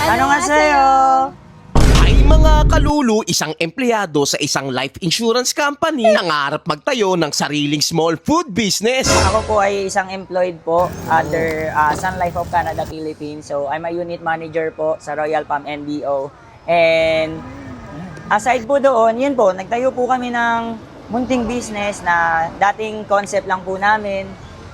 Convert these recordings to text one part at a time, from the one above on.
Ano nga sa'yo? Ay mga kalulu, isang empleyado sa isang life insurance company nangarap magtayo ng sariling small food business. Ako po ay isang employed po under Sun Life of Canada, Philippines. So, I'm a unit manager po sa Royal Palm NBO. And aside po doon, yun po, nagtayo po kami ng munting business na dating concept lang po namin.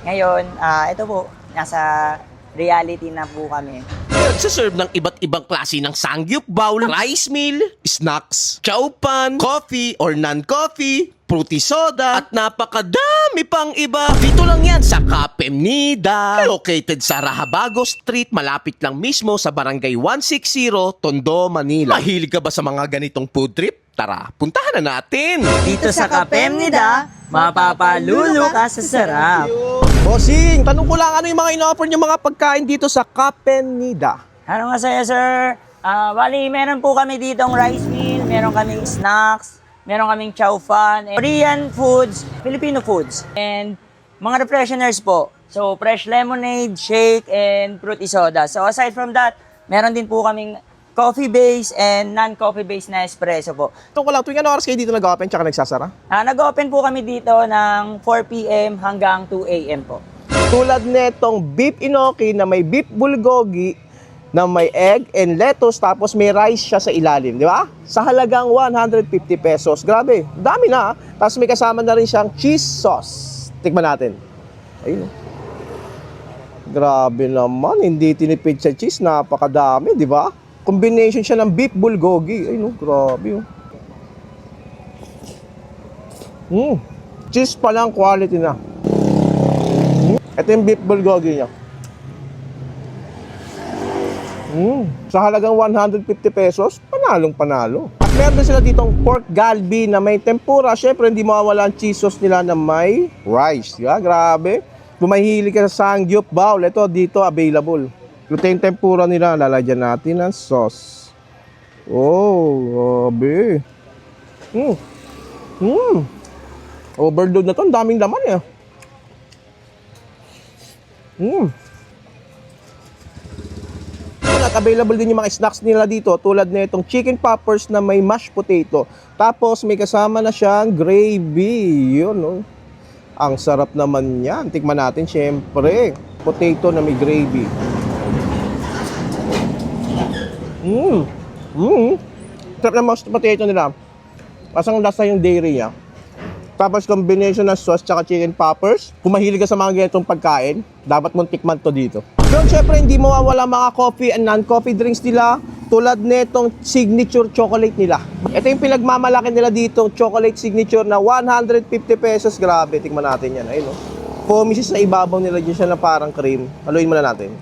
Ngayon, ito po, nasa reality na po kami. Nagsaserve ng iba't ibang klase ng sangyup bowl, rice meal, snacks, chowpan, coffee or non-coffee, fruity soda, at napakadami pang iba. Dito lang yan sa Kapemnida. Located sa Rahabago Street, malapit lang mismo sa Barangay 160, Tondo, Manila. Mahilig ka ba sa mga ganitong food trip? Tara, puntahan na natin! Dito sa Kapemnida, mapapalulo ka sa sarap. Bossing, tanong ko lang ano yung mga ino-offer niyo mga pagkain dito sa Kapemnida? Ano nga sa'yo, sir? Bali, meron po kami ditong rice meal, meron kaming snacks, meron kaming chow fan, Korean foods, Filipino foods, and mga refresheners po. So, fresh lemonade, shake, and fruity soda. So, aside from that, meron din po kaming coffee-based and non-coffee-based na espresso po. Tanong ko lang, tuwing ano oras kayo dito nag-open tsaka nagsasara? Nag-open po kami dito ng 4 p.m. hanggang 2 a.m. po. Tulad netong beef inoki na may beef bulgogi na may egg and lettuce tapos may rice siya sa ilalim, di ba? Sa halagang 150 pesos. Grabe, dami na. Tapos may kasama na rin siyang cheese sauce. Tikman natin. Ayun. Grabe naman, hindi tinipid sa cheese, napakadami, di ba? Combination siya ng beef bulgogi. Ay no, grabe oh. Cheese pa lang, quality na. Ito yung beef bulgogi niya. Sa halagang 150 pesos, panalong panalo. At meron din sila ditong pork galbi na may tempura. Syempre, hindi mawawala ang cheese sauce nila na may rice. Diba? Grabe. Kung mahilig ka sa sangyup bowl, ito dito available. Ito yung tempura nila, lalagyan natin ng sauce. Oh, grabe. Overload na to, ang daming laman eh. At available din yung mga snacks nila dito tulad na itong chicken poppers na may mashed potato. Tapos may kasama na siyang gravy. Yun, oh. Ang sarap naman yan. Tikman natin, syempre. Potato na may gravy. Sarap na mashed potato nila. Pasang lasa yung dairy niya. Tapos combination ng sauce tsaka chicken poppers. Kung mahilig ka sa mga ganitong pagkain, dapat mong tikman to dito. Pero syempre hindi mawawala mga coffee and non-coffee drinks nila tulad netong signature chocolate nila. Ito yung pinagmamalaki nila dito, chocolate signature na 150 pesos. Grabe, tikman natin yan. Ayun, no? Foamy sa ibabaw nila dyan siya na parang cream. Haluin muna natin.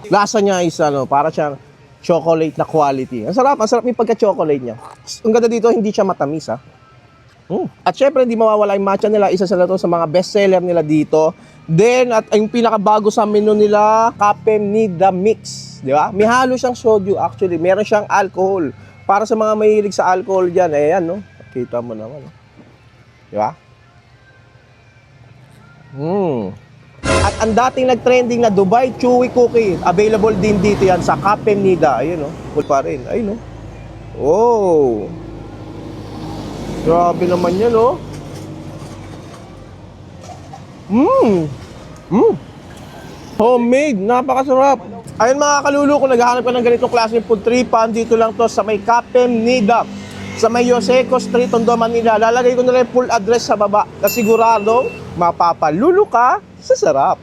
Lasa niya is para siyang chocolate na quality. Ang sarap yung pagka-chocolate niya. Ang ganda dito, hindi siya matamis ha. At syempre, hindi mawawala yung matcha nila. Isa sila to sa mga bestseller nila dito. Then, at yung pinakabago sa menu nila, Kapemnida Mix. Di ba? May halo siyang soju actually. Meron siyang alcohol. Para sa mga mahilig sa alcohol dyan, ayan, no? Kita mo naman, no? Di ba? At ang dating nag-trending na Dubai Chewy Cookie, available din dito yan sa Kapemnida. Ayun, no? Cool pa rin. Ayun, no? Oh! Grabe naman yan, no? Homemade, napakasarap. Ayun mga kalulu, kung naghahanap ka ng ganitong klaseng food tripan, dito lang to sa may Kapemnida. Sa may Yoseco Street, Tondo, Manila. Lalagay ko na lang yung full address sa baba na siguradong mapapalulo ka sa sarap.